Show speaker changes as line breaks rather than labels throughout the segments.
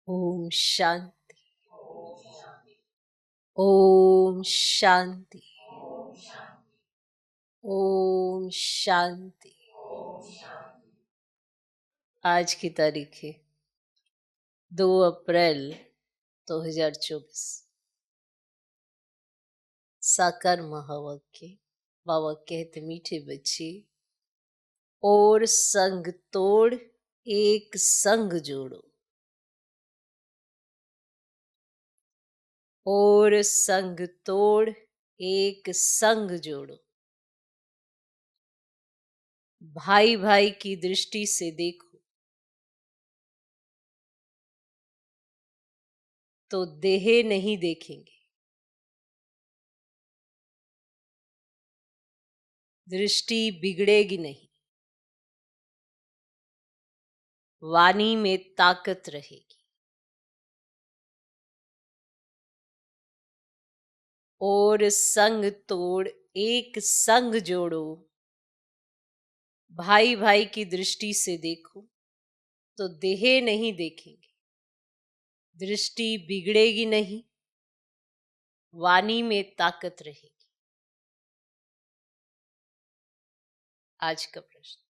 ओम शांति। ओम शांति। ओम शांति। आज की तारीख है 2 अप्रैल 2024। साकार महावाक्य। बाबा कहते मीठे बच्चे, और संग तोड़ एक संग जोड़ो। और संग तोड़ एक संग जोड़ो। भाई भाई की दृष्टि से देखो तो देह नहीं देखेंगे, दृष्टि बिगड़ेगी नहीं, वाणी में ताकत रहेगी। और संग तोड़ एक संग जोड़ो। भाई भाई की दृष्टि से देखो तो देह नहीं देखेंगे, दृष्टि बिगड़ेगी नहीं, वाणी में ताकत रहेगी। आज का प्रश्न,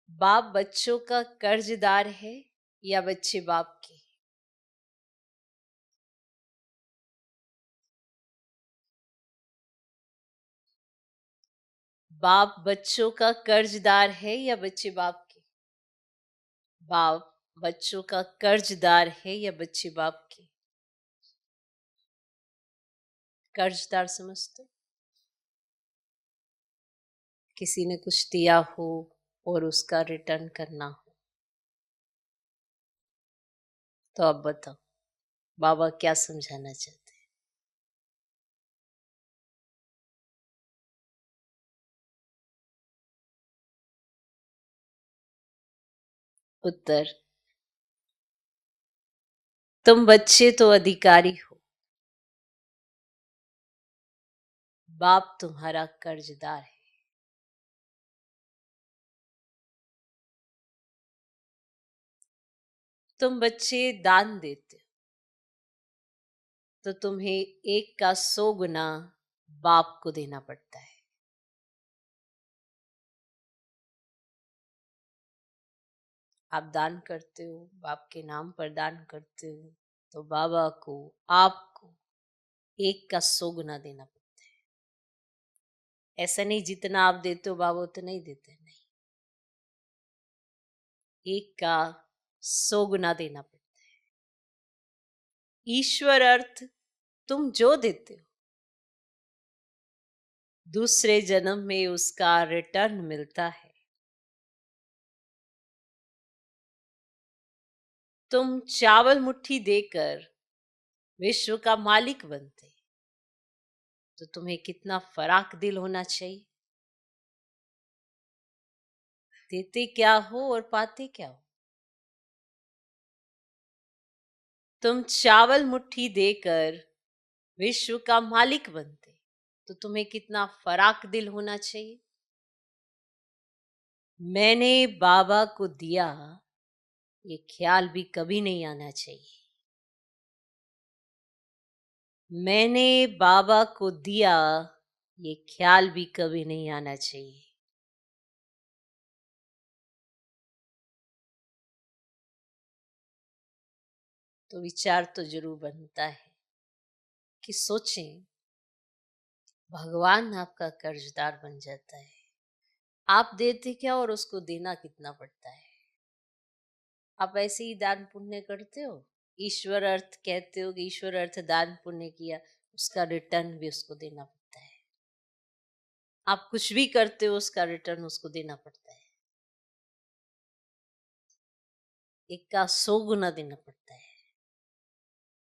बाप बच्चों का कर्जदार है या बच्चे बाप के? बाप बच्चों का कर्जदार है या बच्चे बाप के? बाप बच्चों का कर्जदार है या बच्चे बाप के? कर्जदार समझते? किसी ने कुछ दिया हो और उसका रिटर्न करना हो, तो अब बताओ बाबा क्या समझाना चाहते हैं? उत्तर, तुम बच्चे तो अधिकारी हो, बाप तुम्हारा कर्जदार है। तुम बच्चे दान देते हो तो तुम्हें 1 का 100 गुना बाप को देना पड़ता है। आप दान करते हो, बाप के नाम पर दान करते हो, तो बाबा को आपको 1 का 100 गुना देना पड़ता है। ऐसा नहीं जितना आप देते हो बाबा उतना ही देते हैं, नहीं, 1 का 100 गुना देना पड़ता है। ईश्वर अर्थ तुम जो देते हो दूसरे जन्म में उसका रिटर्न मिलता है। तुम चावल मुट्ठी देकर विश्व का मालिक बनते तो तुम्हें कितना फराक दिल होना चाहिए। देते क्या हो और पाते क्या हो। तुम चावल मुट्ठी देकर विश्व का मालिक बनते तो तुम्हें कितना फराक दिल होना चाहिए। मैंने बाबा को दिया ये ख्याल भी कभी नहीं आना चाहिए। मैंने बाबा को दिया ये ख्याल भी कभी नहीं आना चाहिए। तो विचार तो जरूर बनता है कि सोचें, भगवान आपका कर्जदार बन जाता है, आप देते क्या और उसको देना कितना पड़ता है। आप ऐसे ही दान पुण्य करते हो, ईश्वर अर्थ कहते हो कि ईश्वर अर्थ दान पुण्य किया, उसका रिटर्न भी उसको देना पड़ता है। आप कुछ भी करते हो उसका रिटर्न उसको देना पड़ता है, 1 का 100 गुना देना पड़ता है।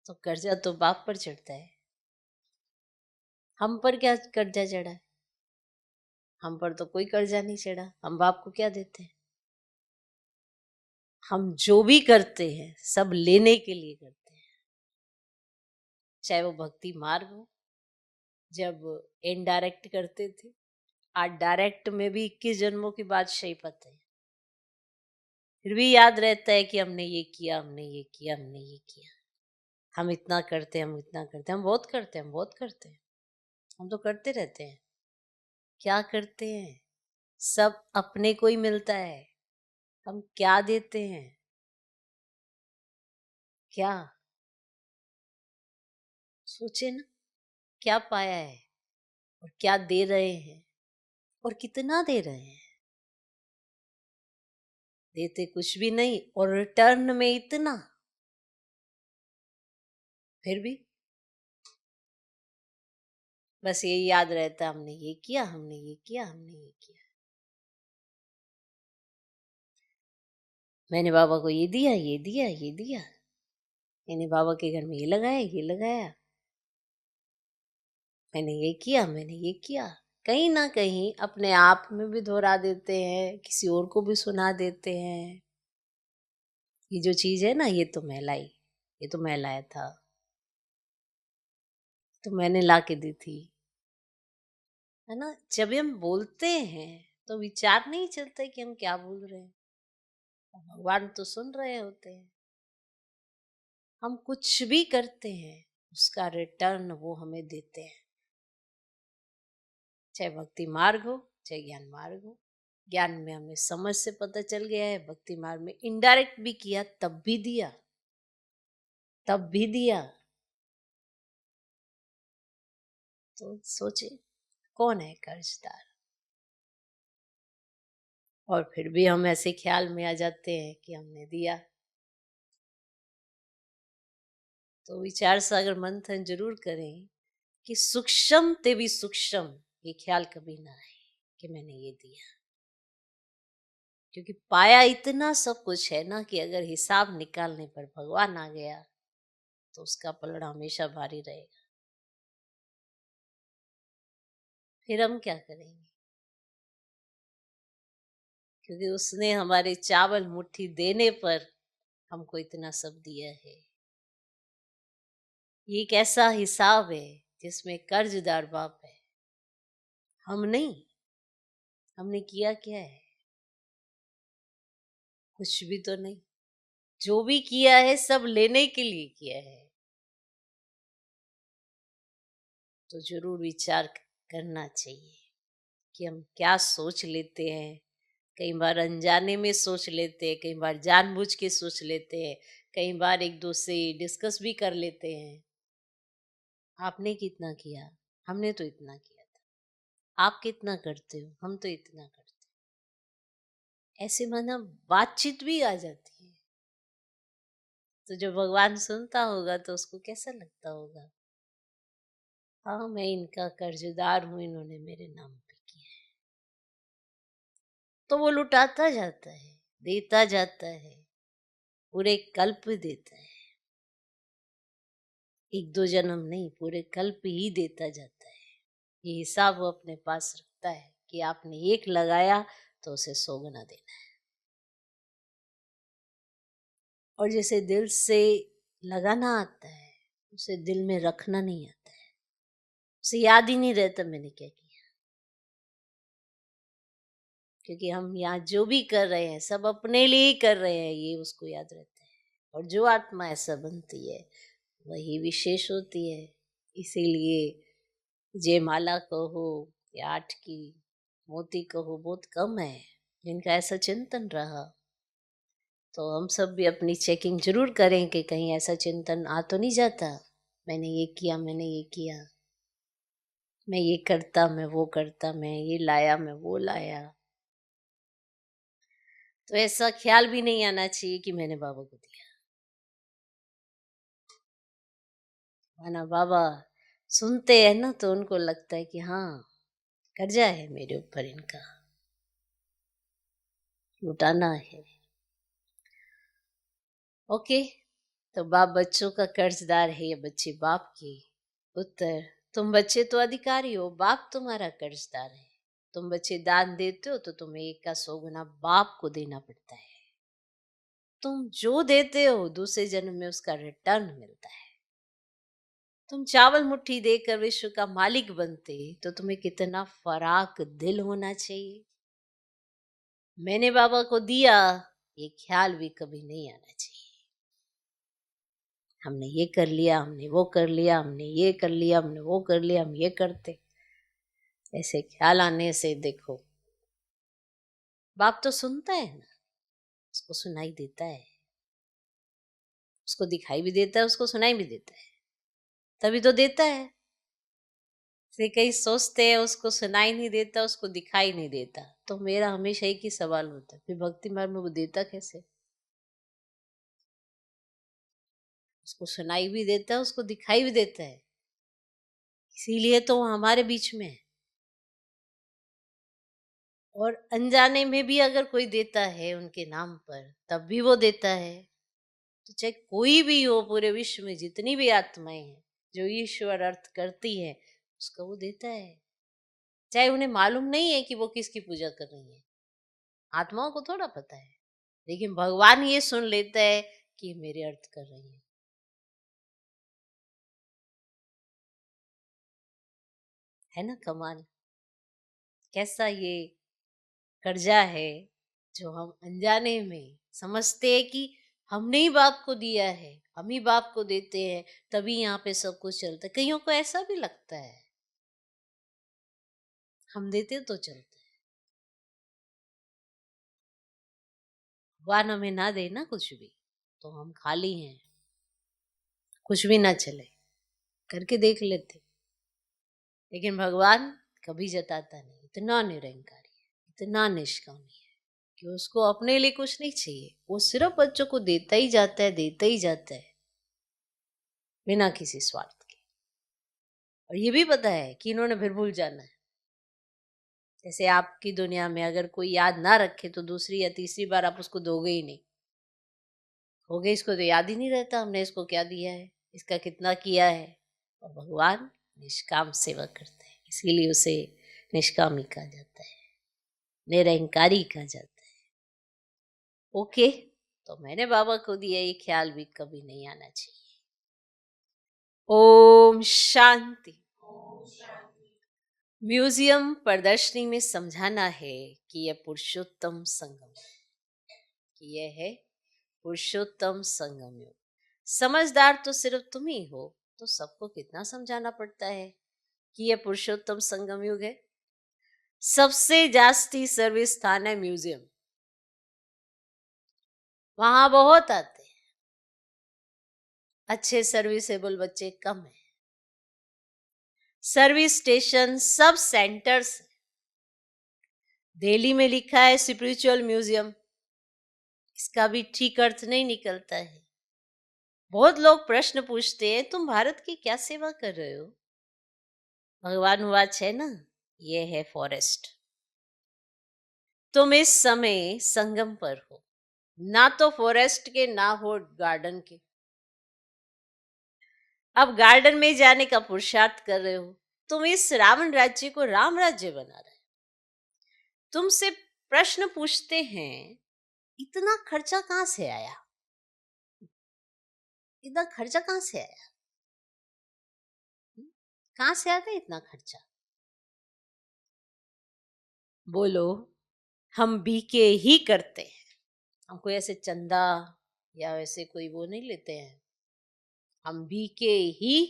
तो कर्जा तो बाप पर चढ़ता है, हम पर क्या कर्जा चढ़ा है? हम पर तो कोई कर्जा नहीं चढ़ा, हम बाप को क्या देते हैं। हम जो भी करते हैं सब लेने के लिए करते हैं, चाहे वो भक्ति मार्ग हो, जब इनडायरेक्ट करते थे, आज डायरेक्ट में भी 21 जन्मों की बादशाही पता है। फिर भी याद रहता है कि हमने ये किया, हमने ये किया, हमने ये किया। हम इतना करते हैं, हम इतना करते हैं, हम बहुत करते हैं, हम बहुत करते हैं। हम तो करते रहते हैं। क्या करते हैं? सब अपने को ही मिलता है। हम क्या देते हैं? क्या? सोचे ना, क्या पाया है और क्या दे रहे हैं और कितना दे रहे हैं? देते कुछ भी नहीं और रिटर्न में इतना। फिर भी बस ये याद रहता है, हमने ये किया, हमने ये किया, हमने ये किया। मैंने बाबा को ये दिया, ये दिया, ये दिया। मैंने बाबा के घर में ये लगाया, ये लगाया। मैंने ये किया, मैंने ये किया। कहीं ना कहीं अपने आप में भी दोहरा देते हैं, किसी और को भी सुना देते हैं। ये जो चीज है ना, ये तो मैं लाई, ये तो मैं लाया था, तो मैंने ला के दी थी। है ना? जब हम बोलते हैं तो विचार नहीं चलता कि हम क्या बोल रहे हैं। भगवान तो सुन रहे होते हैं। हम कुछ भी करते हैं, उसका रिटर्न वो हमें देते हैं। चाहे भक्ति मार्ग हो, चाहे ज्ञान मार्ग हो। ज्ञान में हमें समझ से पता चल गया है, भक्ति मार्ग में इनडायरेक्ट भी किया तब भी दिया, तब भी दिया। तो सोचे कौन है कर्जदार? और फिर भी हम ऐसे ख्याल में आ जाते हैं कि हमने दिया। तो विचार सागर मंथन जरूर करें कि सूक्ष्म ते भी सूक्ष्म ये ख्याल कभी ना आए कि मैंने ये दिया। क्योंकि पाया इतना सब कुछ है ना कि अगर हिसाब निकालने पर भगवान आ गया तो उसका पलड़ा हमेशा भारी रहेगा। फिर हम क्या करेंगे? क्योंकि उसने हमारे चावल मुट्ठी देने पर हमको इतना सब दिया है। ये एक ऐसा हिसाब है जिसमें कर्जदार बाप है, हम नहीं। हमने किया क्या है? कुछ भी तो नहीं। जो भी किया है सब लेने के लिए किया है। तो जरूर विचार करना चाहिए कि हम क्या सोच लेते हैं। कई बार अनजाने में सोच लेते हैं, कई बार जानबूझ के सोच लेते हैं, कई बार एक दूसरे डिस्कस भी कर लेते हैं। आपने कितना किया? हमने तो इतना किया था। आप कितना करते हो? हम तो इतना करते हैं। ऐसे माना बातचीत भी आ जाती है। तो जब भगवान सुनता होगा तो उसको कैसा लगता होगा? हाँ, मैं इनका कर्जदार हूं, इन्होंने मेरे नाम पे किया है। तो वो लुटाता जाता है, देता जाता है, पूरे कल्प देता है। एक दो जन्म नहीं, पूरे कल्प ही देता जाता है। ये हिसाब वो अपने पास रखता है कि आपने एक लगाया तो उसे 100 गुना देना है। और जैसे दिल से लगाना आता है, उसे दिल में रखना नहीं आता है। उसे याद ही नहीं रहता मैंने क्या किया। क्योंकि हम यहाँ जो भी कर रहे हैं सब अपने लिए ही कर रहे हैं, ये उसको याद रहता है। और जो आत्मा ऐसा बनती है वही विशेष होती है। इसीलिए जयमाला कहो या 8 की मोती कहो बहुत कम है जिनका ऐसा चिंतन रहा। तो हम सब भी अपनी चेकिंग जरूर करें कि कहीं ऐसा चिंतन आ तो नहीं जाता, मैंने ये किया, मैंने ये किया, मैं ये करता, मैं वो करता, मैं ये लाया, मैं वो लाया। तो ऐसा ख्याल भी नहीं आना चाहिए कि मैंने बाबा को दिया। माना बाबा सुनते हैं ना तो उनको लगता है कि हाँ, कर्जा है मेरे ऊपर इनका, लुटाना है। ओके, तो बाप बच्चों का कर्जदार है या बच्चे बाप की? उत्तर, तुम बच्चे तो अधिकारी हो, बाप तुम्हारा कर्जदार है। तुम बच्चे दान देते हो तो तुम्हें 1 का 100 गुना बाप को देना पड़ता है। तुम जो देते हो दूसरे जन्म में उसका रिटर्न मिलता है। तुम चावल मुट्ठी देकर विश्व का मालिक बनते तो तुम्हें कितना फराक दिल होना चाहिए। मैंने बाबा को दिया, ये ख्याल भी कभी नहीं आना चाहिए। हमने ये कर लिया, हमने वो कर लिया, हमने ये कर लिया, हमने वो कर लिया, हम ये करते, ऐसे ख्याल आने से देखो, बाप तो सुनता है ना, उसको सुनाई देता है, उसको दिखाई भी देता है, उसको सुनाई भी देता है, तभी तो देता है। से कई सोचते हैं उसको सुनाई नहीं देता, उसको दिखाई नहीं देता, तो मेरा हमेशा एक ही सवाल होता है, फिर भक्ति मार्ग में वो देता कैसे? उसको सुनाई भी देता है, उसको दिखाई भी देता है, इसीलिए तो वो हमारे बीच में है। और अनजाने में भी अगर कोई देता है उनके नाम पर, तब भी वो देता है। तो चाहे कोई भी हो, पूरे विश्व में जितनी भी आत्माएं हैं जो ईश्वर अर्थ करती है, उसका वो देता है, चाहे उन्हें मालूम नहीं है कि वो किसकी पूजा कर रही है। आत्माओं को थोड़ा पता है, लेकिन भगवान ये सुन लेता है कि ये मेरे अर्थ कर रही है। है ना कमाल? कैसा ये कर्जा है जो हम अनजाने में समझते हैं कि हमने ही बाप को दिया है, हम ही बाप को देते हैं, तभी यहाँ पे सब कुछ चलता है। कईयों को ऐसा भी लगता है हम देते तो चलता है। भगवान हमें ना दे ना कुछ भी, तो हम खाली हैं, कुछ भी ना चले, करके देख लेते। लेकिन भगवान कभी जताता नहीं, इतना निरंकारी है, इतना निष्कामी है कि उसको अपने लिए कुछ नहीं चाहिए, वो सिर्फ बच्चों को देता ही जाता है, देता ही जाता है, बिना किसी स्वार्थ के। और ये भी पता है कि इन्होंने फिर भूल जाना है। जैसे आपकी दुनिया में अगर कोई याद ना रखे तो दूसरी या तीसरी बार आप उसको दोगे ही नहीं, हो गए इसको तो याद ही नहीं रहता हमने इसको क्या दिया है, इसका कितना किया है। और भगवान निष्काम सेवा करते हैं, इसीलिए उसे निष्कामी कहा जाता है, निरंकारी कहा जाता है। ओके, तो मैंने बाबा को दिया, ये ख्याल भी कभी नहीं आना चाहिए। ओम शांति। म्यूजियम प्रदर्शनी में समझाना है कि यह पुरुषोत्तम संगम है, कि यह है पुरुषोत्तम संगम युग। समझदार तो सिर्फ तुम ही हो, तो सबको कितना समझाना पड़ता है कि यह पुरुषोत्तम संगम युग है। सबसे जास्ती सर्विस स्थान है म्यूजियम, वहां बहुत आते हैं, अच्छे सर्विसेबल बच्चे कम है। सर्विस स्टेशन सब सेंटर्स, दिल्ली में लिखा है स्पिरिचुअल म्यूजियम, इसका भी ठीक अर्थ नहीं निकलता है। बहुत लोग प्रश्न पूछते हैं तुम भारत की क्या सेवा कर रहे हो? भगवान वाच है ना, ये है फॉरेस्ट। तुम इस समय संगम पर हो, ना तो फॉरेस्ट के ना हो गार्डन के। अब गार्डन में जाने का पुरुषार्थ कर रहे हो, तुम इस रावण राज्य को राम राज्य बना रहे हो। तुमसे प्रश्न पूछते हैं इतना खर्चा कहां से आया, इतना खर्चा कहां से आया, कहां से आ गया इतना खर्चा? बोलो, हम बीके ही करते हैं, हम कोई ऐसे चंदा या वैसे कोई वो नहीं लेते हैं, हम बीके ही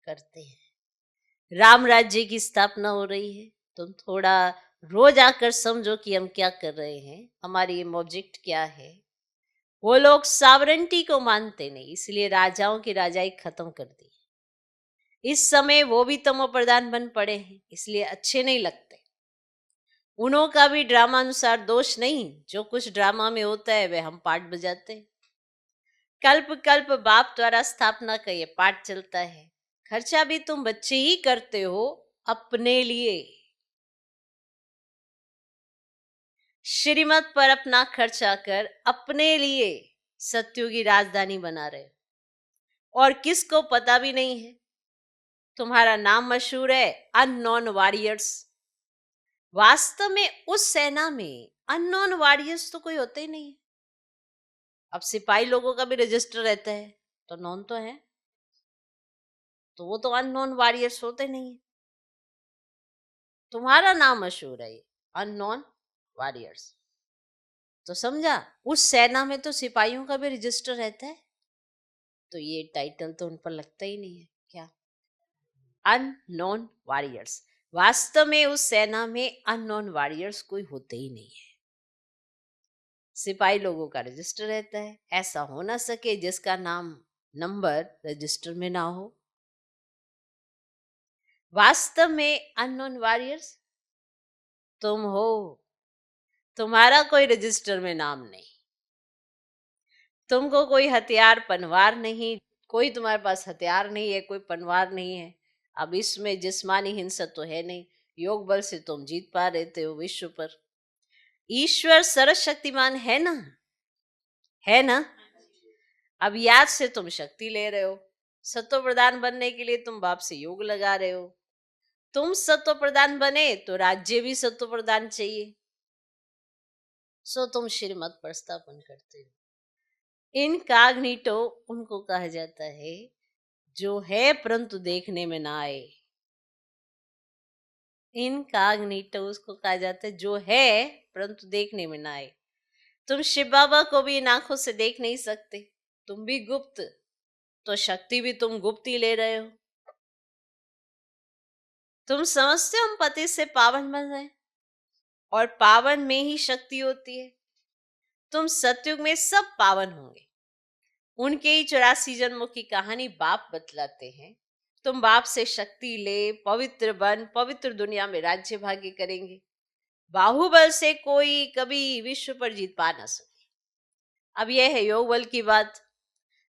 करते हैं। राम राज्य की स्थापना हो रही है, तुम थोड़ा रोज आकर समझो कि हम क्या कर रहे हैं, हमारी ऑब्जेक्ट क्या है। वो लोग सावरेंटी को मानते नहीं, इसलिए राजाओं की राजाई खत्म कर दी। इस समय वो भी तमो प्रधान बन पड़े हैं, इसलिए अच्छे नहीं लगते। उन्हों का भी ड्रामा अनुसार दोष नहीं, जो कुछ ड्रामा में होता है वह हम पार्ट बजाते हैं। कल्प कल्प बाप द्वारा स्थापना का ये पाठ चलता है। खर्चा भी तुम बच्चे ही करते हो अपने लिए, श्रीमत पर अपना खर्चा कर अपने लिए सत्युगी की राजधानी बना रहे हो, और किसको पता भी नहीं है। तुम्हारा नाम मशहूर है अननोन वॉरियर्स, वास्तव में उस सेना में अननोन वॉरियर्स तो कोई होते ही नहीं है। अब सिपाही लोगों का भी रजिस्टर रहता है, तो नॉन तो है, तो वो तो अननोन वॉरियर्स होते नहीं है। तुम्हारा नाम मशहूर है अननोन वॉरियर्स, तो समझा, उस सेना में तो सिपाहियों का भी रजिस्टर रहता है, तो ये टाइटल तो उन पर लगता ही नहीं है। क्या? Unknown warriors. वास्तव में उस सेना में अननोन वॉरियर्स कोई होते ही नहीं है, सिपाही लोगों का रजिस्टर रहता है। ऐसा हो ना सके जिसका नाम नंबर रजिस्टर में ना हो। वास्तव में अननोन वॉरियर्स तुम हो, तुम्हारा कोई रजिस्टर में नाम नहीं, तुमको कोई हथियार पनवार नहीं, कोई तुम्हारे पास हथियार नहीं है, कोई पनवार नहीं है। अब इसमें जिस्मानी हिंसा तो है नहीं, योग बल से तुम जीत पा रहते हो विश्व पर। ईश्वर सर्वशक्तिमान है ना, है ना। अब याद से तुम शक्ति ले रहे हो, सत्व प्रधान बनने के लिए तुम बाप से योग लगा रहे हो। तुम सत्व प्रधान बने तो राज्य भी सत्व प्रधान चाहिए, सो तुम श्रीमत पर स्थापन करते हो। इनकॉग्निटो उनको कहा जाता है जो है परंतु देखने में ना आए। इनकॉग्निटो उसको कहा जाता है जो है परंतु देखने में ना आए। तुम शिव बाबा को भी इन आंखों से देख नहीं सकते, तुम भी गुप्त, तो शक्ति भी तुम गुप्त ही ले रहे हो। तुम समझते हो हम पति से पावन बन रहे हैं, और पावन में ही शक्ति होती है। तुम सतयुग में सब पावन होंगे, उनके ही 84 जन्मों की कहानी बाप बतलाते हैं। तुम बाप से शक्ति ले, पवित्र बन, पवित्र दुनिया में राज्य भाग्य करेंगे। बाहुबल से कोई कभी विश्व पर जीत पा ना सके। अब यह है योग बल की बात।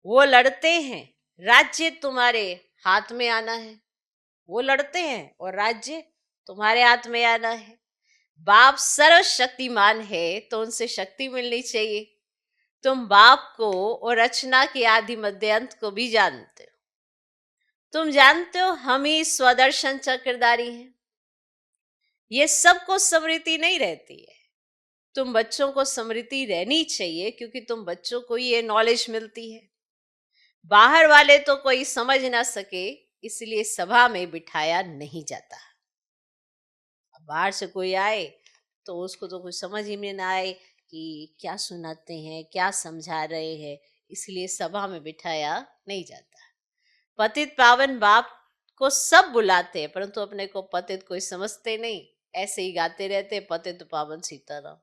वो लड़ते हैं, राज्य तुम्हारे हाथ में आना है। वो लड़ते हैं और राज्य तुम्हारे हाथ में आना है। बाप सर्वशक्तिमान है तो उनसे शक्ति मिलनी चाहिए। तुम बाप को और रचना के आदि मध्य अंत को भी जानते हो। तुम जानते हो हम ही स्वदर्शन चक्रधारी हैं। ये सबको स्मृति नहीं रहती है, तुम बच्चों को स्मृति रहनी चाहिए, क्योंकि तुम बच्चों को ये नॉलेज मिलती है। बाहर वाले तो कोई समझ ना सके, इसलिए सभा में बिठाया नहीं जाता। बाहर से कोई आए तो उसको तो कुछ समझ ही में ना आए कि क्या सुनाते हैं, क्या समझा रहे हैं, इसलिए सभा में बिठाया नहीं जाता। पतित पावन बाप को सब बुलाते हैं, परंतु अपने को पतित कोई समझते नहीं, ऐसे ही गाते रहते पतित पावन सीताराम।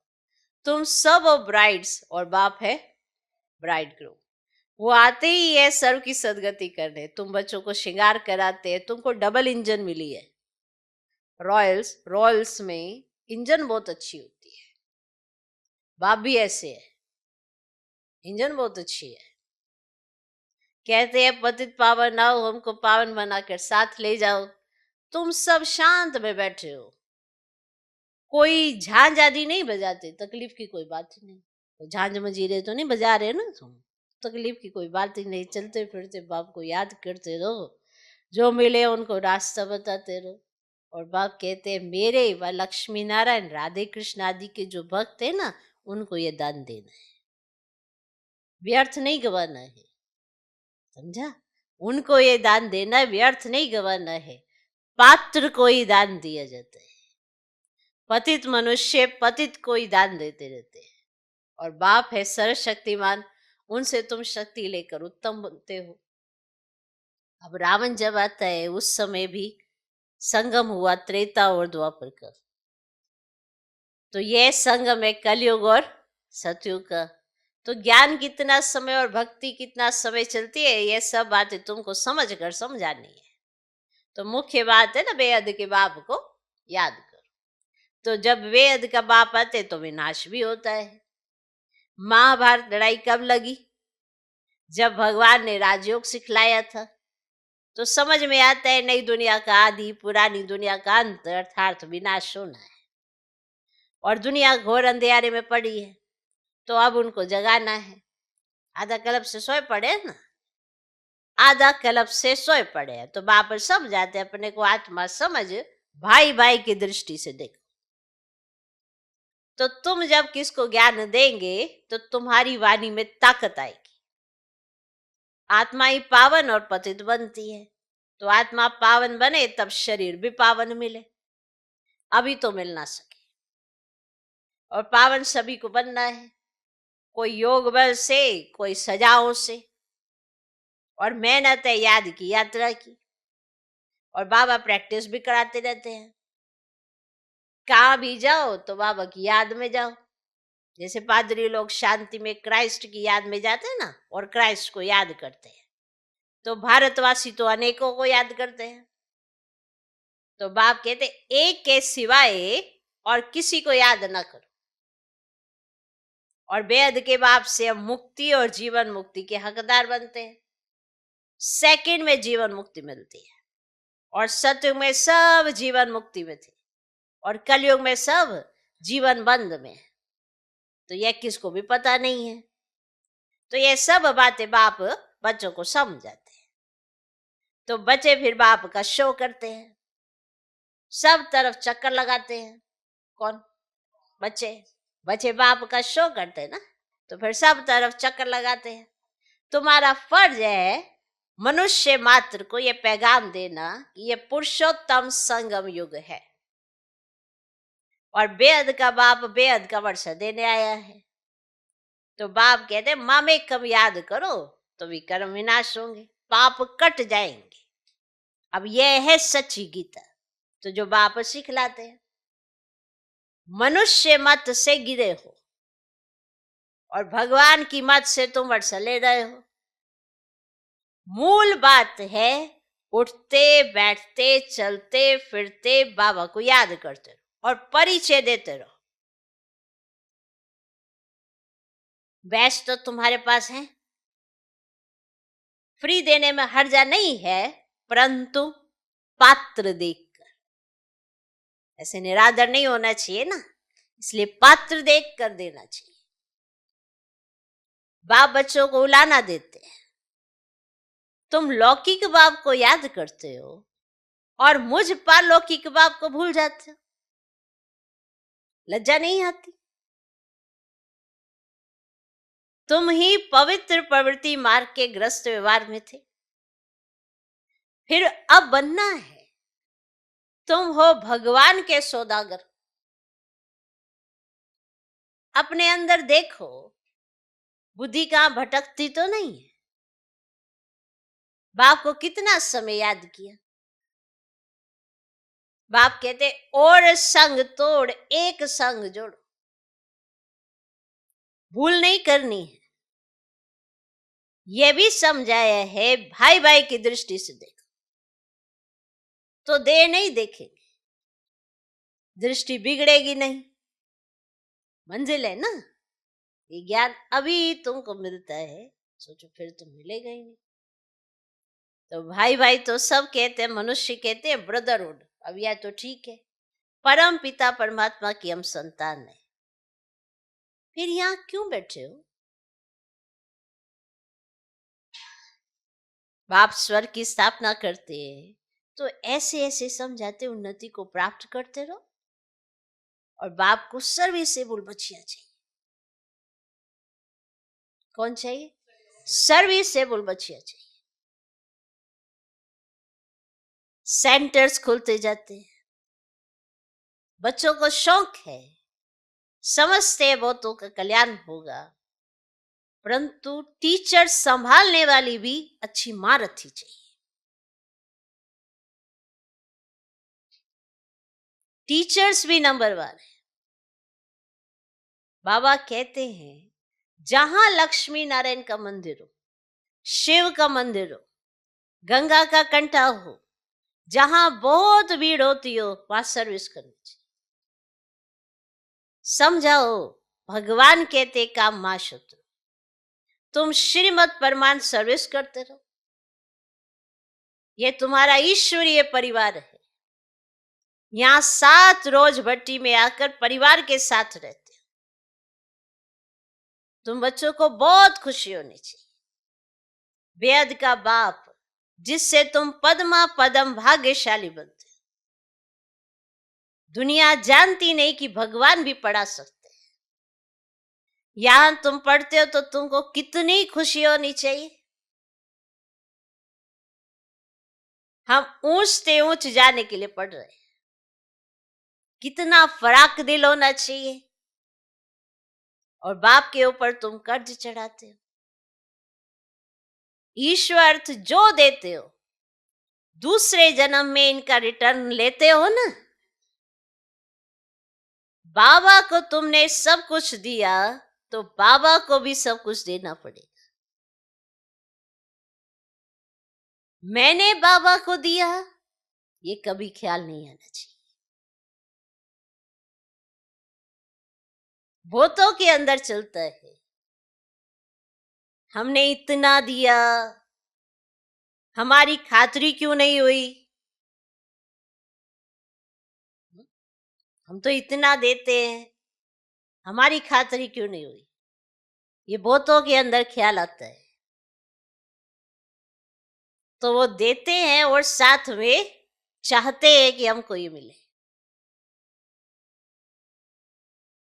तुम सब ब्राइड्स और बाप है ब्राइड ग्रूम। वो आते ही है सर्व की सदगति करने। तुम बच्चों को श्रृंगार कराते हैं, तुमको डबल इंजन मिली है। रॉयल्स में इंजन बहुत अच्छी होती है, बाप भी ऐसे है, इंजन बहुत अच्छी है। कहते हैं पतित पावन आओ, हमको पावन बनाकर साथ ले जाओ। तुम सब शांत में बैठे हो, कोई झांझ आदि नहीं बजाते, तकलीफ की कोई बात ही नहीं। झांझ मजीरे तो नहीं बजा रहे ना तुम, तकलीफ की कोई बात ही नहीं। चलते फिरते बाप को याद करते रहो, जो मिले उनको रास्ता बताते रहो। और बाप कहते हैं मेरे व लक्ष्मी नारायण राधे कृष्ण आदि के जो भक्त है ना, उनको ये दान देना है, व्यर्थ नहीं गवाना है। समझा? उनको ये दान देना है, व्यर्थ नहीं गवाना है। पात्र को ही दान दिया जाता है। पतित मनुष्य पतित को ही दान देते रहते हैं, और बाप है सर्वशक्तिमान, उनसे तुम शक्ति लेकर उत्तम बनते हो। अब रावण जब आता है उस समय भी संगम हुआ त्रेता और द्वापर का, तो यह संगम है कलयुग और सतयुग का। तो ज्ञान कितना समय और भक्ति कितना समय चलती है, यह सब बातें तुमको समझ कर समझानी है। तो मुख्य बात है ना, बेअद के बाप को याद करो। तो जब वेद का बाप आते तो विनाश भी होता है। महाभारत लड़ाई कब लगी? जब भगवान ने राजयोग सिखलाया था। तो समझ में आता है नई दुनिया का आदि, पुरानी दुनिया का अंत, अर्थात विनाश होना है। और दुनिया घोर अंधेरे में पड़ी है, तो अब उनको जगाना है। आधा कल्प से सोए पड़े हैं ना, आधा कल्प से सोए पड़े हैं। तो बाप सब जाते अपने को आत्मा समझ, भाई भाई की दृष्टि से देखो। तो तुम जब किसको ज्ञान देंगे तो तुम्हारी वाणी में ताकत आएगी। आत्मा ही पावन और पतित बनती है, तो आत्मा पावन बने तब शरीर भी पावन मिले। अभी तो मिल ना सके, और पावन सभी को बनना है। कोई योग बल से, कोई सजाओं से, और मेहनत है याद की यात्रा की। और बाबा प्रैक्टिस भी कराते रहते हैं, कहाँ भी जाओ तो बाबा की याद में जाओ। जैसे पादरी लोग शांति में क्राइस्ट की याद में जाते हैं ना, और क्राइस्ट को याद करते हैं, तो भारतवासी तो अनेकों को याद करते हैं। तो बाप कहते एक के सिवाय और किसी को याद ना करो। और बेहद के बाप से हम मुक्ति और जीवन मुक्ति के हकदार बनते हैं। सेकंड में जीवन मुक्ति मिलती है, और सतयुग में सब जीवन मुक्ति में थे, और कलयुग में सब जीवन बंद में है। तो यह किसको भी पता नहीं है। तो ये सब बातें बाप बच्चों को समझाते हैं। तो बच्चे फिर बाप का शो करते हैं, सब तरफ चक्कर लगाते हैं। कौन? बच्चे। बच्चे बाप का शो करते हैं ना, तो फिर सब तरफ चक्कर लगाते हैं। तुम्हारा फर्ज है मनुष्य मात्र को ये पैगाम देना कि ये पुरुषोत्तम संगम युग है, और बेहद का बाप बेहद का वर्षा देने आया है। तो बाप कहते हैं मामेकम याद करो तो विकर्म विनाश होंगे, पाप कट जाएंगे। अब यह है सच्ची गीता, तो जो बाप सिखलाते हैं। मनुष्य मत से गिरे हो और भगवान की मत से तुम वर्षा ले रहे हो। मूल बात है उठते बैठते चलते फिरते बाबा को याद करते रहो और परिचय देते रहो। बैच तो तुम्हारे पास है, फ्री देने में हर्जा नहीं है, परंतु पात्र देखकर। ऐसे निरादर नहीं होना चाहिए ना, इसलिए पात्र देख कर देना चाहिए। बाप बच्चों को उलाना देते हैं, तुम लौकिक बाप को याद करते हो और मुझ पारलौकिक बाप को भूल जाते हो। लज्जा नहीं आती? तुम ही पवित्र प्रवृत्ति मार्ग के ग्रस्त व्यवहार में थे, फिर अब बनना है। तुम हो भगवान के सौदागर। अपने अंदर देखो, बुद्धि कहां भटकती तो नहीं है। बाप को कितना समय याद किया। बाप कहते और संग तोड़ एक संग जोड़ो। भूल नहीं करनी है। यह भी समझाया है भाई भाई की दृष्टि से देखो, तो देह नहीं देखेंगे, दृष्टि बिगड़ेगी नहीं। मंजिल है ना, ये ज्ञान अभी तुमको मिलता है, सोचो फिर तो मिलेगा ही नहीं। तो भाई भाई तो सब कहते हैं, मनुष्य कहते हैं ब्रदरहुड। अब यह तो ठीक है, परम पिता परमात्मा की हम संतान है, फिर यहां क्यों बैठे हो? बाप स्वर्ग की स्थापना करते हैं तो ऐसे ऐसे समझाते उन्नति को प्राप्त करते रहो। और बाप को सर्विसेबल बच्चियां चाहिए। कौन चाहिए? सर्विसेबल बच्चियां चाहिए। सेंटर्स खुलते जाते हैं, बच्चों को शौक है, समझते हैं बहुतों का कल्याण होगा, परंतु टीचर संभालने वाली भी अच्छी मां रखी चाहिए। टीचर्स भी नंबर 1 है। बाबा कहते हैं जहां लक्ष्मी नारायण का मंदिर हो, शिव का मंदिर हो, गंगा का कंठा हो, जहां बहुत भीड़ होती हो, वहां सर्विस करनी चाहिए। समझाओ, भगवान कहते काम मां शत्रु। तुम श्रीमद परमान सर्विस करते रहो, ये तुम्हारा ईश्वरीय परिवार है। यहां 7 रोज भट्टी में आकर परिवार के साथ रहते हो। तुम बच्चों को बहुत खुशी होनी चाहिए। बेहद का बाप जिससे तुम पद्मा पदम भाग्यशाली बनते हो। दुनिया जानती नहीं कि भगवान भी पढ़ा सकते हैं। यहां तुम पढ़ते हो तो तुमको कितनी खुशी होनी चाहिए। हम ऊंच से ऊंच जाने के लिए पढ़ रहे हैं, कितना फराक दिल होना चाहिए। और बाप के ऊपर तुम कर्ज चढ़ाते हो। ईश्वर जो देते हो दूसरे जन्म में इनका रिटर्न लेते हो ना। बाबा को तुमने सब कुछ दिया तो बाबा को भी सब कुछ देना पड़ेगा। मैंने बाबा को दिया ये कभी ख्याल नहीं आना चाहिए। भूतों के अंदर चलता है हमने इतना दिया, हमारी खातरी क्यों नहीं हुई। हम तो इतना देते हैं, हमारी खातरी क्यों नहीं हुई। ये भूतों के अंदर ख्याल आता है। तो वो देते हैं और साथ में चाहते हैं कि हमको ये मिले।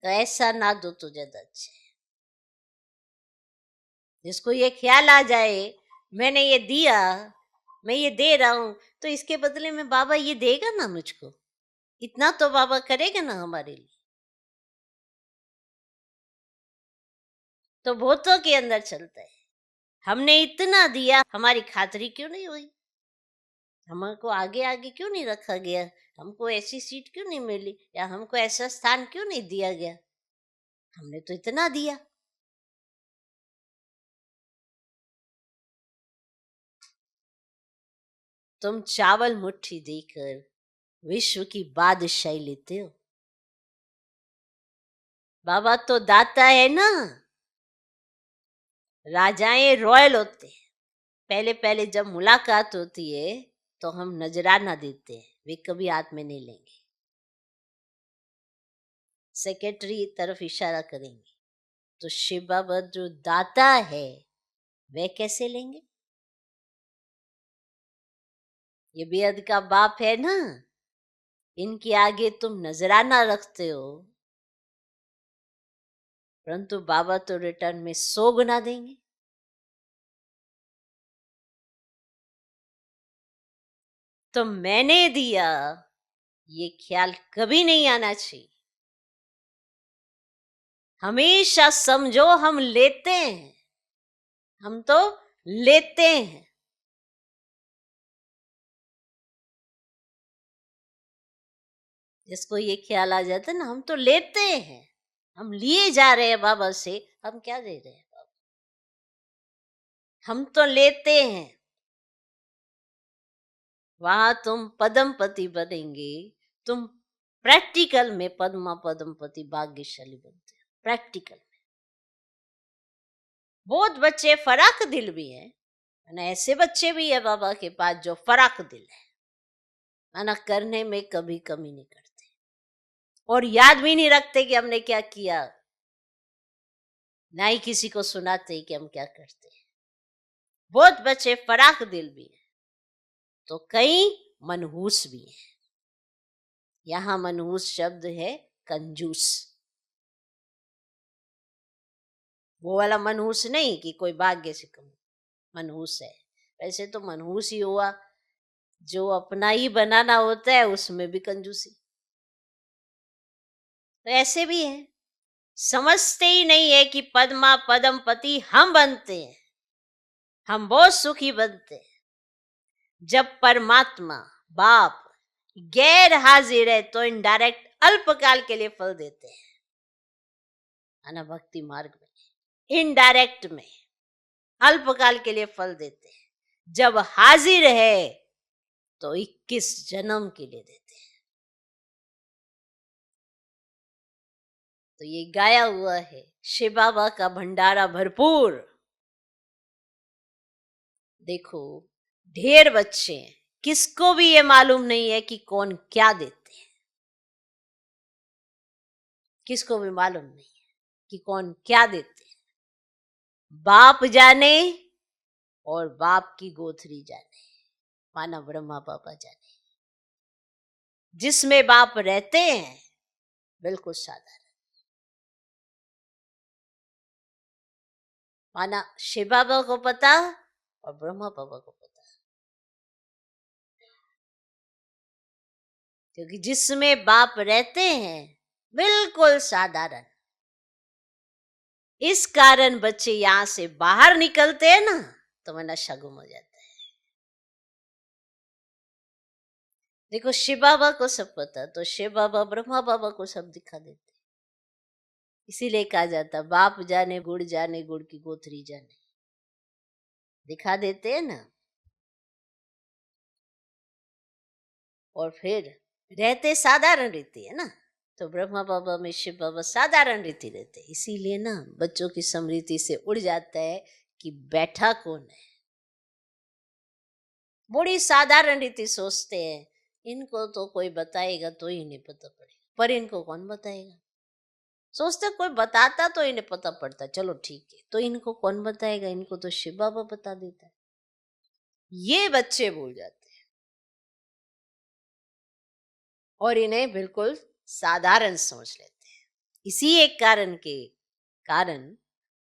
तो ऐसा ना दो तो ज्यादा अच्छा है। जिसको ये ख्याल आ जाए मैंने ये दिया, मैं ये दे रहा हूं, तो इसके बदले में बाबा ये देगा ना मुझको, इतना तो बाबा करेगा ना हमारे लिए। तो भूतों के अंदर चलता है हमने इतना दिया, हमारी खातरी क्यों नहीं हुई, हमको आगे आगे क्यों नहीं रखा गया, हमको ऐसी सीट क्यों नहीं मिली, या हमको ऐसा स्थान क्यों नहीं दिया गया, हमने तो इतना दिया। तुम चावल मुट्ठी देकर विश्व की बादशाही लेते हो। बाबा तो दाता है ना। राजाएं रॉयल होते हैं। पहले पहले जब मुलाकात होती है तो हम नजराना देते हैं, वे कभी हाथ में नहीं लेंगे। सेक्रेटरी तरफ इशारा करेंगे तो शिव बाबा जो दाता है वह कैसे लेंगे। ये बेहद का बाप है ना, इनके आगे तुम नजराना रखते हो, परंतु बाबा तो रिटर्न में 100 गुना देंगे। तो मैंने दिया ये ख्याल कभी नहीं आना चाहिए। हमेशा समझो हम लेते हैं, हम तो लेते हैं। जिसको ये ख्याल आ जाता है ना हम तो लेते हैं, हम लिए जा रहे हैं बाबा से, हम क्या दे रहे हैं बाबा, हम तो लेते हैं। वहां तुम पद्मपति बनेंगे, तुम प्रैक्टिकल में पद्मा पद्मपति भाग्यशाली बनते हो। प्रैक्टिकल में बहुत बच्चे फराक दिल भी हैं, ऐसे बच्चे भी है बाबा के पास जो फराक दिल है, माना करने में कभी कमी नहीं करते और याद भी नहीं रखते कि हमने क्या किया, ना ही किसी को सुनाते कि हम क्या करते हैं। बहुत बच्चे फराक दिल भी हैं, तो कई मनहूस भी हैं। यहां मनहूस शब्द है कंजूस। वो वाला मनहूस नहीं कि कोई भाग्य से कम मनहूस है। वैसे तो मनहूस ही हुआ, जो अपना ही बनाना होता है उसमें भी कंजूसी। तो ऐसे भी है, समझते ही नहीं है कि पद्मा पद्मपति हम बनते हैं, हम बहुत सुखी बनते हैं जब परमात्मा बाप गैर हाजिर है, तो इनडायरेक्ट अल्पकाल के लिए फल देते हैं। आना भक्ति मार्ग में इनडायरेक्ट में अल्पकाल के लिए फल देते हैं, जब हाजिर है तो 21 जन्म के लिए देते हैं। तो ये गाया हुआ है शिव बाबा का भंडारा भरपूर। देखो ढेर बच्चे हैं, किसको भी ये मालूम नहीं है कि कौन क्या देते हैं, किसको भी मालूम नहीं है कि कौन क्या देते हैं। बाप जाने और बाप की गोथरी जाने, माना ब्रह्मा बाबा जाने। जिसमें बाप रहते हैं बिल्कुल साधारण, माना शिव बाबा को पता और ब्रह्मा बाबा को पता, क्योंकि जिसमें बाप रहते हैं बिल्कुल साधारण, इस कारण बच्चे यहां से बाहर निकलते हैं ना, तो वह नशा गुम हो जाता है। देखो शिव बाबा को सब पता, तो शिव बाबा ब्रह्मा बाबा को सब दिखा देते। इसीलिए कहा जाता बाप जाने गुड़ की गोथरी जाने, दिखा देते हैं ना। और फिर रहते साधारण रीति है ना, तो ब्रह्मा बाबा में शिव बाबा साधारण रीति रहते, इसीलिए ना बच्चों की स्मृति से उड़ जाता है कि बैठा कौन है। बड़ी साधारण रीति सोचते हैं, इनको तो कोई बताएगा तो ही नहीं पता पड़ेगा, पर इनको कौन बताएगा। सोचते कोई बताता तो इन्हें पता पड़ता, चलो ठीक है, तो इनको कौन बताएगा, इनको तो शिव बाबा बता देता है। ये बच्चे भूल जाते हैं और इन्हें बिल्कुल साधारण समझ लेते हैं। इसी एक कारण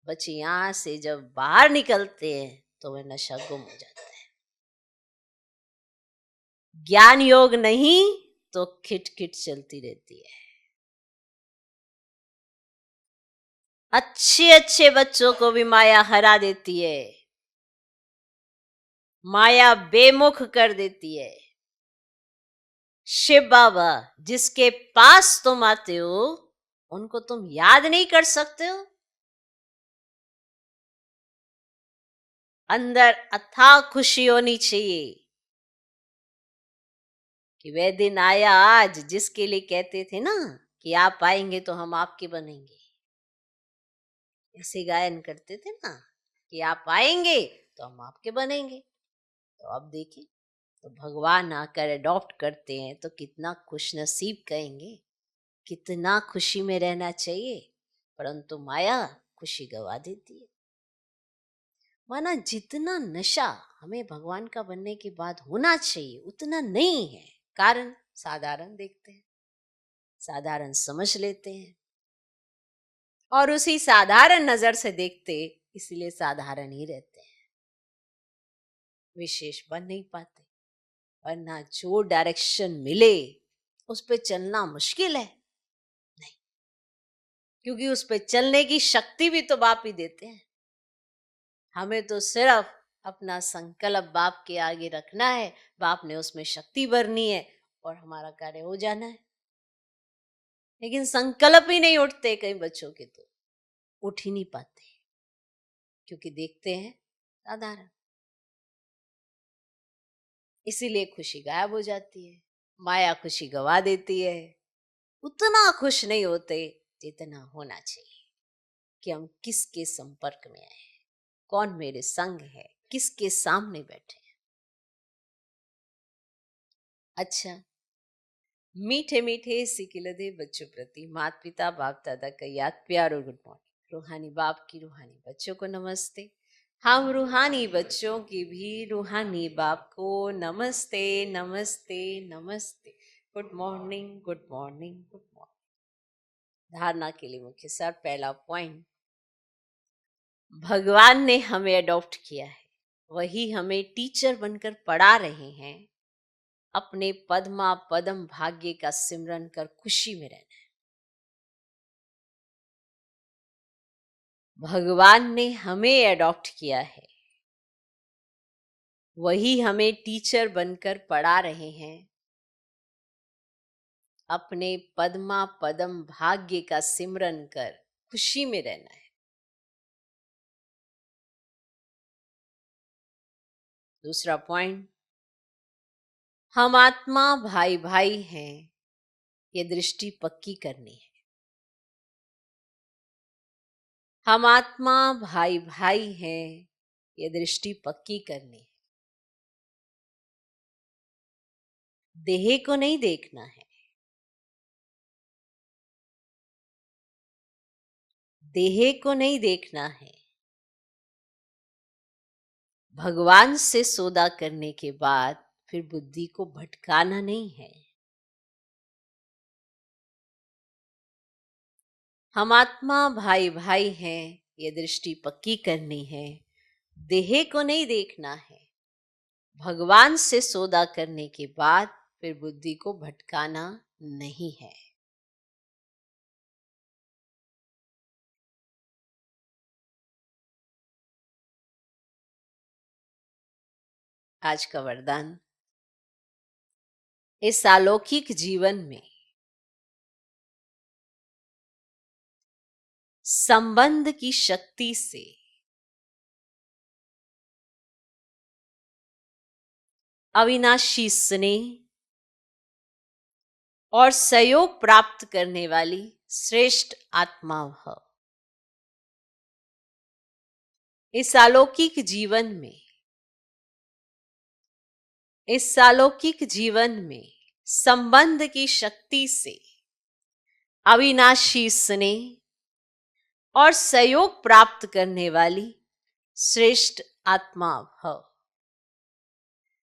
बच्चे यहां से जब बाहर निकलते हैं तो वह नशा गुम हो जाता है। ज्ञान योग नहीं तो खिटखिट चलती रहती है। अच्छे अच्छे बच्चों को भी माया हरा देती है, माया बेमुख कर देती है। शिव बाबा जिसके पास तुम आते हो उनको तुम याद नहीं कर सकते हो। अंदर अथाह खुशी होनी चाहिए कि वह दिन आया आज जिसके लिए कहते थे ना कि आप आएंगे तो हम आपके बनेंगे। ऐसे गायन करते थे ना कि आप आएंगे तो हम आपके बनेंगे। तो अब देखें, तो भगवान आकर अडॉप्ट करते हैं तो कितना खुशनसीब कहेंगे, कितना खुशी में रहना चाहिए। परंतु माया खुशी गवा देती है। माना जितना नशा हमें भगवान का बनने के बाद होना चाहिए उतना नहीं है। कारण साधारण देखते हैं, साधारण समझ लेते हैं और उसी साधारण नजर से देखते, इसलिए साधारण ही रहते हैं, विशेष बन नहीं पाते। वरना जो डायरेक्शन मिले उस पे चलना मुश्किल है नहीं, क्योंकि उस पे चलने की शक्ति भी तो बाप ही देते हैं। हमें तो सिर्फ अपना संकल्प बाप के आगे रखना है, बाप ने उसमें शक्ति भरनी है और हमारा कार्य हो जाना है। लेकिन संकल्प ही नहीं उठते कई बच्चों के, तो उठ ही नहीं पाते क्योंकि देखते हैं साधारण। इसीलिए खुशी गायब हो जाती है, माया खुशी गवा देती है। उतना खुश नहीं होते जितना होना चाहिए कि हम किसके संपर्क में आए, कौन मेरे संग है, किसके सामने बैठे हैं। अच्छा, मीठे मीठे सिकिलदे बच्चों प्रति माता पिता बाप दादा का याद प्यार और गुड मॉर्निंग। रूहानी बाप की रूहानी बच्चों को नमस्ते। हम रूहानी बच्चों की भी रूहानी बाप को नमस्ते नमस्ते नमस्ते। Good morning good morning good morning. धारणा के लिए मुख्य सार, पहला पॉइंट, भगवान ने हमें अडॉप्ट किया है, वही हमें टीचर बनकर पढ़ा रहे हैं। अपने पद्मा पदम भाग्य का सिमरन कर खुशी में रहना है। भगवान ने हमें अडॉप्ट किया है, वही हमें टीचर बनकर पढ़ा रहे हैं। अपने पद्मा पदम भाग्य का सिमरन कर खुशी में रहना है। दूसरा पॉइंट, हम आत्मा भाई भाई हैं, ये दृष्टि पक्की करनी है। हम आत्मा भाई भाई हैं, ये दृष्टि पक्की करनी है। देह को नहीं देखना है, देह को नहीं देखना है। भगवान से सौदा करने के बाद फिर बुद्धि को भटकाना नहीं है। हम आत्मा भाई भाई हैं, ये दृष्टि पक्की करनी है। देह को नहीं देखना है, भगवान से सौदा करने के बाद फिर बुद्धि को भटकाना नहीं है। आज का वरदान, इस अलौकिक जीवन में संबंध की शक्ति से अविनाशी स्नेह और सहयोग प्राप्त करने वाली श्रेष्ठ आत्मा हो। इस अलौकिक जीवन में, इस अलौकिक जीवन में संबंध की शक्ति से अविनाशी स्नेह और सहयोग प्राप्त करने वाली श्रेष्ठ आत्मा हो।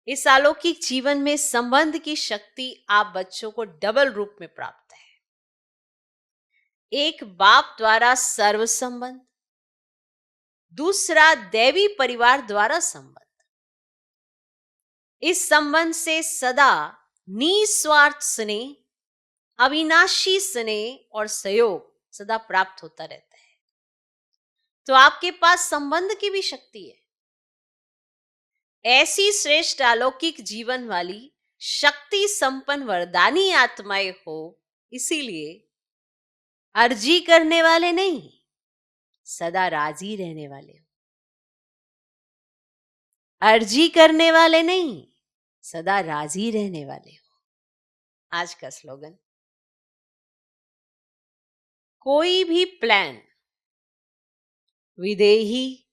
इस अलौकिक जीवन में संबंध की शक्ति आप बच्चों को डबल रूप में प्राप्त है। एक बाप द्वारा सर्व संबंध, दूसरा दैवी परिवार द्वारा संबंध। इस संबंध से सदा निस्वार्थ स्नेह, अविनाशी स्नेह और सहयोग सदा प्राप्त होता रहता है। तो आपके पास संबंध की भी शक्ति है। ऐसी श्रेष्ठ अलौकिक जीवन वाली शक्ति संपन्न वरदानी आत्माएं हो, इसीलिए अर्जी करने वाले नहीं, सदा राजी रहने वाले हो। अर्जी करने वाले नहीं, सदा राजी रहने वाले हो। आज का स्लोगन, कोई भी प्लान विदेही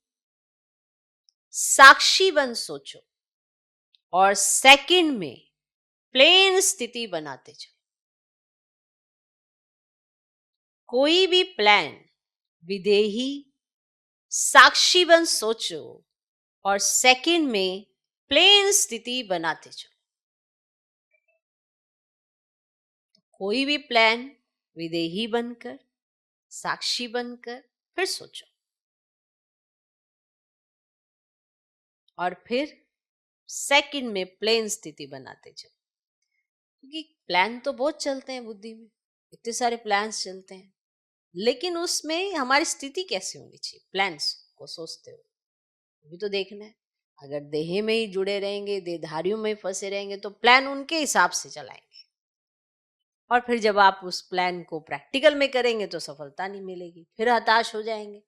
साक्षी बन सोचो और सेकंड में प्लेन स्थिति बनाते चलो। कोई भी प्लान विदेही साक्षी बन सोचो और सेकंड में प्लेन स्थिति बनाते चलो। कोई भी प्लान विदेही बनकर, साक्षी बनकर फिर सोचो और फिर सेकंड में प्लेन स्थिति बनाते चलो। क्योंकि प्लान तो बहुत चलते हैं बुद्धि में, इतने सारे प्लान्स चलते हैं, लेकिन उसमें हमारी स्थिति कैसी होनी चाहिए, प्लान्स को सोचते हो भी तो देखना है। अगर देह में ही जुड़े रहेंगे, देहधारियों में फंसे रहेंगे, तो प्लान उनके हिसाब से चलाएंगे और फिर जब आप उस प्लान को प्रैक्टिकल में करेंगे तो सफलता नहीं मिलेगी, फिर हताश हो जाएंगे।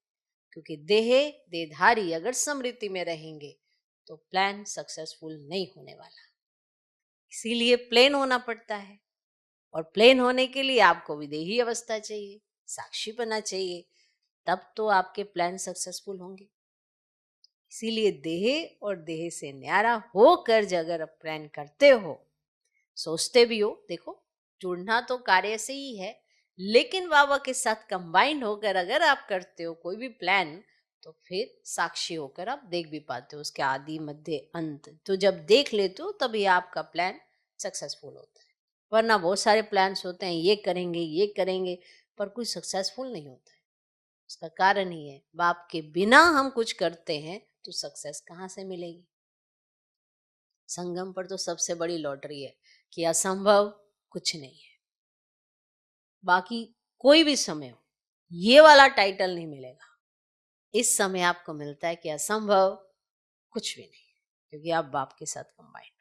क्योंकि देहधारी अगर समृद्धि में रहेंगे तो प्लान सक्सेसफुल नहीं होने वाला। इसीलिए प्लेन होना पड़ता है, और प्लेन होने के लिए आपको विदेही अवस्था चाहिए, साक्षी बनना चाहिए, तब तो आपके प्लान सक्सेसफुल होंगे। इसीलिए देह और देह से न्यारा होकर अगर आप प्लान करते हो, सोचते भी हो, देखो जुड़ना तो कार्य से ही है, लेकिन बाबा के साथ कंबाइंड होकर अगर आप करते हो कोई भी प्लान, तो फिर साक्षी होकर आप देख भी पाते हो उसके आदि मध्य अंत। तो जब देख लेते हो तभी आपका प्लान सक्सेसफुल होता है। वरना बहुत सारे प्लान्स होते हैं, ये करेंगे, पर कोई सक्सेसफुल नहीं होता है। उसका कारण ही है, बाप के बिना हम कुछ करते हैं तो सक्सेस कहाँ से मिलेगी। संगम पर तो सबसे बड़ी लॉटरी है कि असंभव कुछ नहीं है। बाकी कोई भी समय हो, ये वाला टाइटल नहीं मिलेगा। इस समय आपको मिलता है कि असंभव कुछ भी नहीं, क्योंकि आप बाप के साथ कंबाइंड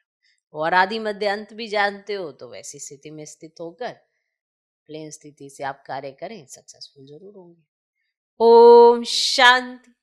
हो और आदि मध्य अंत भी जानते हो। तो वैसी स्थिति में स्थित होकर प्लेन स्थिति से आप कार्य करें, सक्सेसफुल जरूर होंगे। ओम शांति।